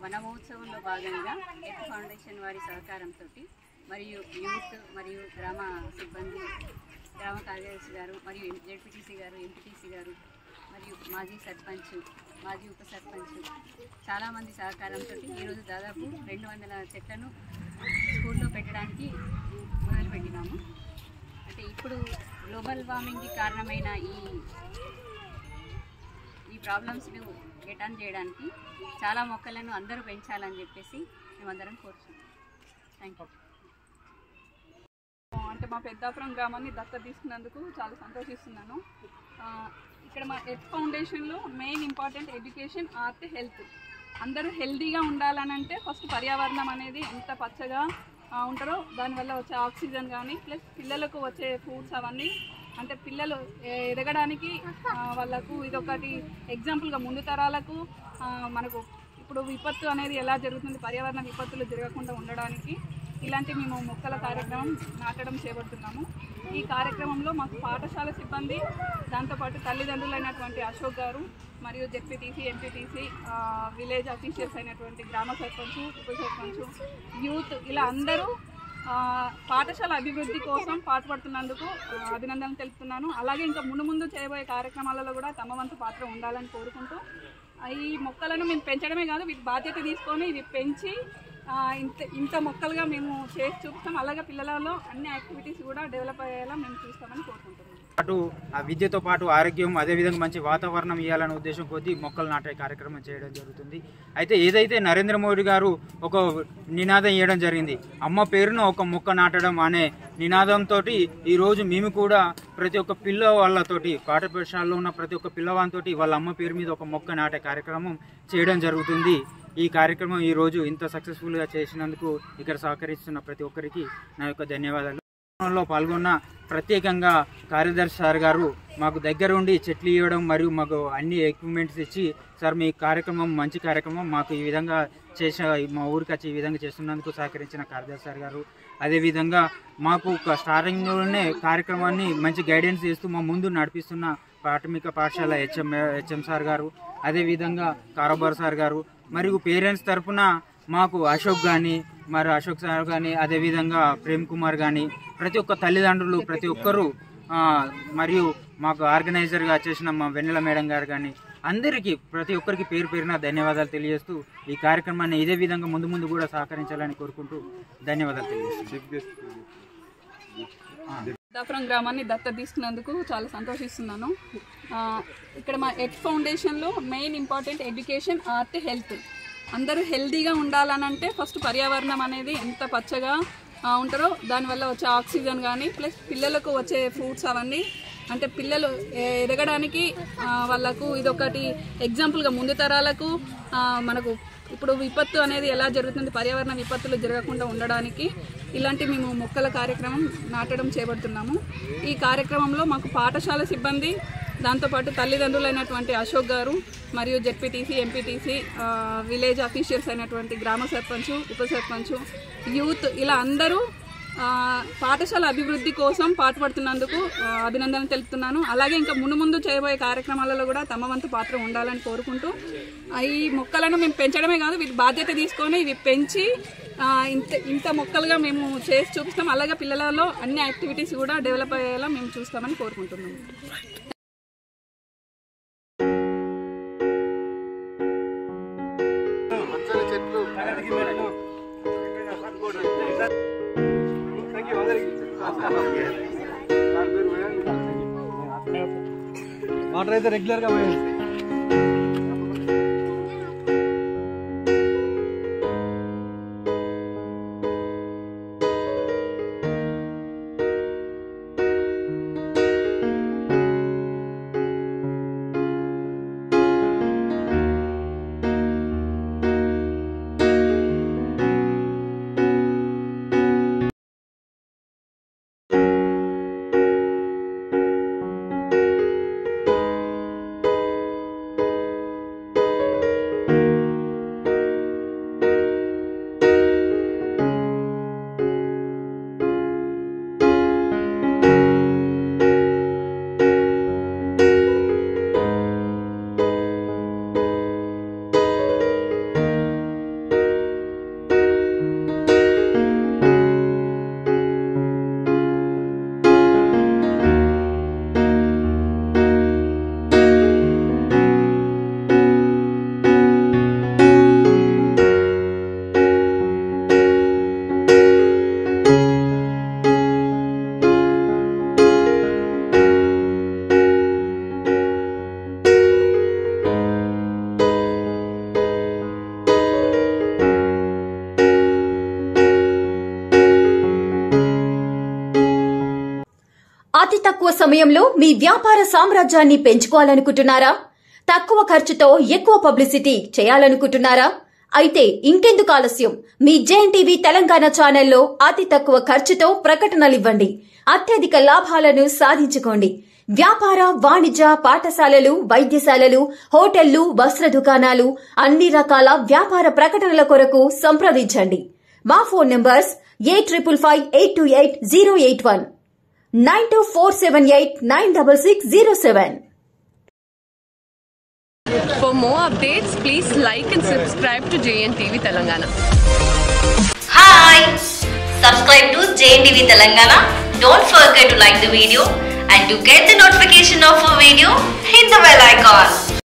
వన మహోత్సవంలో భాగంగా ఎర్త్ ఫౌండేషన్ వారి సహకారంతో మరియు యూత్ మరియు గ్రామ సిబ్బంది, గ్రామ కార్యదర్శి గారు మరియు జెడ్పీటీసీ గారు, ఎంపీటీసీ గారు మరియు మాజీ సర్పంచ్, మాజీ ఉప సర్పంచ్ చాలామంది సహకారంతో ఈరోజు దాదాపు 200 చెట్లను స్కూల్లో పెట్టడానికి మొదలుపెట్టినాము. అంటే ఇప్పుడు గ్లోబల్ వార్మింగ్కి కారణమైన ఈ ప్రాబ్లమ్స్ను రిటర్న్ చేయడానికి చాలా మొక్కలను అందరూ పెంచాలని చెప్పేసి మేమందరం కోరుతున్నాం. Thank you. అంటే మా పెద్దాపురం గ్రామాన్ని దత్తత తీసుకున్నందుకు చాలా సంతోషిస్తున్నాను. ఇక్కడ మా ఎర్త్ ఫౌండేషన్లో main important education, art, health. అందరూ హెల్తీగా ఉండాలనంటే ఫస్ట్ పర్యావరణం అనేది ఎంత పచ్చగా ఉంటారో దానివల్ల వచ్చే ఆక్సిజన్ కానీ ప్లస్ పిల్లలకు వచ్చే ఫ్రూట్స్ అవన్నీ అంటే పిల్లలు ఎదగడానికి వాళ్ళకు ఇదొకటి ఎగ్జాంపుల్గా ముందు తరాలకు మనకు ఇప్పుడు విపత్తు అనేది ఎలా జరుగుతుంది, పర్యావరణ విపత్తులు జరగకుండా ఉండడానికి ఇలాంటి మేము మొక్కల కార్యక్రమం నాటడం చేపడుతున్నాము. ఈ కార్యక్రమంలో మాకు పాఠశాల సిబ్బంది, దాంతోపాటు తల్లిదండ్రులైనటువంటి అశోక్ గారు మరియు జెడ్పీటీసీ, ఎంపీటీసీ, విలేజ్ అఫీషియల్స్ అయినటువంటి గ్రామ సర్పంచ్, ఉప సర్పంచ్, యూత్ ఇలా అందరూ పాఠశాల అభివృద్ధి కోసం పాటుపడుతున్నందుకు అభినందనలు తెలుపుతున్నాను. అలాగే ఇంకా ముందు చేయబోయే కార్యక్రమాలలో కూడా తమ వంతు పాత్ర ఉండాలని కోరుకుంటూ ఈ మొక్కలను మేము పెంచడమే కాదు, వీటి బాధ్యత తీసుకొని ఇవి పెంచి ఇంత మొక్కలుగా మేము చేసి చూపిస్తాం. అలాగే పిల్లలలో అన్ని యాక్టివిటీస్ కూడా డెవలప్ అయ్యేలా మేము చూస్తామని కోరుకుంటున్నాం. అటు ఆ విద్యతో పాటు ఆరోగ్యం, అదేవిధంగా మంచి వాతావరణం ఇవ్వాలనే ఉద్దేశం కొద్దీ మొక్కలు నాటే కార్యక్రమం చేయడం జరుగుతుంది. అయితే ఏదైతే నరేంద్ర మోడీ గారు ఒక నినాదం ఇవ్వడం జరిగింది, అమ్మ పేరును ఒక మొక్క నాటడం అనే నినాదంతో ఈరోజు మేము కూడా ప్రతి ఒక్క పిల్లవాళ్ళతోటి, పాఠశాలలో ఉన్న ప్రతి ఒక్క పిల్లవాళ్ళతోటి వాళ్ళ అమ్మ పేరు మీద ఒక మొక్క నాటే కార్యక్రమం చేయడం జరుగుతుంది. ఈ కార్యక్రమం ఈరోజు ఇంత సక్సెస్ఫుల్గా చేసినందుకు ఇక్కడ సహకరిస్తున్న ప్రతి ఒక్కరికి నా యొక్క ధన్యవాదాలు. లో పాల్గొన్న ప్రత్యేకంగా కార్యదర్శి సార్ గారు మాకు దగ్గరుండి చెట్లు ఇవ్వడం మరియు మాకు అన్ని ఎక్విప్మెంట్స్ ఇచ్చి, సార్ మీ కార్యక్రమం మంచి కార్యక్రమం, మాకు ఈ విధంగా మా ఊరికి వచ్చి ఈ విధంగా చేస్తున్నందుకు సహకరించిన కార్యదర్శి సార్ గారు, అదేవిధంగా మాకు స్టార్టింగ్లోనే కార్యక్రమాన్ని మంచి గైడెన్స్ చేస్తూ మా ముందు నడిపిస్తున్న ప్రాథమిక పాఠశాల హెచ్ఎం సార్ గారు, అదేవిధంగా కారోబార్ సార్ గారు మరియు పేరెంట్స్ తరఫున మాకు అశోక్ సార్ కానీ అదేవిధంగా ప్రేమ్ కుమార్ కానీ ప్రతి ఒక్క తల్లిదండ్రులు ప్రతి ఒక్కరూ మరియు మాకు ఆర్గనైజర్గా చేసిన మా వెన్నెల మేడం గారు కానీ అందరికీ ప్రతి ఒక్కరికి పేరున ధన్యవాదాలు తెలియజేస్తూ ఈ కార్యక్రమాన్ని ఇదే విధంగా ముందు కూడా సహకరించాలని కోరుకుంటూ ధన్యవాదాలు తెలియజేస్తున్నాను. పెద్దాపురం గ్రామాన్ని దత్తత తీసుకున్నందుకు చాలా సంతోషిస్తున్నాను. ఇక్కడ మా ఎర్త్ ఫౌండేషన్లో main important education, art, health. అందరూ హెల్తీగా ఉండాలనంటే ఫస్ట్ పర్యావరణం అనేది ఎంత పచ్చగా ఉంటారో దానివల్ల వచ్చే ఆక్సిజన్ కానీ ప్లస్ పిల్లలకు వచ్చే ఫ్రూట్స్ అవన్నీ అంటే పిల్లలు ఎదగడానికి వాళ్ళకు ఇదొకటి ఎగ్జాంపుల్గా ముందు తరాలకు మనకు ఇప్పుడు విపత్తు అనేది ఎలా జరుగుతుంది, పర్యావరణ విపత్తులు జరగకుండా ఉండడానికి ఇలాంటి మేము మొక్కల కార్యక్రమం నాటడం చేపడుతున్నాము. ఈ కార్యక్రమంలో మాకు పాఠశాల సిబ్బంది, దాంతోపాటు తల్లిదండ్రులైనటువంటి అశోక్ గారు మరియు జెడ్పీటీసీ, ఎంపీటీసీ, విలేజ్ అఫీషియల్స్ అయినటువంటి గ్రామ సర్పంచ్, ఉప సర్పంచ్, యూత్ ఇలా అందరూ పాఠశాల అభివృద్ధి కోసం పాటుపడుతున్నందుకు అభినందనలు తెలుపుతున్నాను. అలాగే ఇంకా ముందు చేయబోయే కార్యక్రమాలలో కూడా తమ వంతు పాత్ర ఉండాలని కోరుకుంటూ ఈ మొక్కలను మేము పెంచడమే కాదు, వీటి బాధ్యత తీసుకొని ఇవి పెంచి ఇంత మొక్కలుగా మేము చేసి చూపిస్తాం. అలాగే పిల్లలలో అన్ని యాక్టివిటీస్ కూడా డెవలప్ అయ్యేలా మేము చూస్తామని కోరుకుంటున్నాము. వాటర్ అయితే రెగ్యులర్గా పోయింది. అతి తక్కువ సమయంలో మీ వ్యాపార సామ్రాజ్యాన్ని పెంచుకోవాలనుకుంటున్నారా? తక్కువ ఖర్చుతో ఎక్కువ పబ్లిసిటీ చేయాలనుకుంటున్నారా? అయితే ఇంకెందుకు ఆలస్యం? మీ జేఎన్టీవీ తెలంగాణ ఛానల్లో అతి తక్కువ ఖర్చుతో ప్రకటనలివ్వండి. అత్యధిక లాభాలను సాధించుకోండి. వ్యాపార, వాణిజ్య, పాఠశాలలు, వైద్యశాలలు, హోటళ్లు, వస్త్ర దుకాణాలు, అన్ని రకాల వ్యాపార ప్రకటనల కొరకు సంప్రదించండి. మా phone numbers 8558288081 9247896607. For more updates, please like and subscribe to JNTV Telangana. Hi! Subscribe to JNTV Telangana. Don't forget to like the video and to get the notification of a video, hit the bell icon.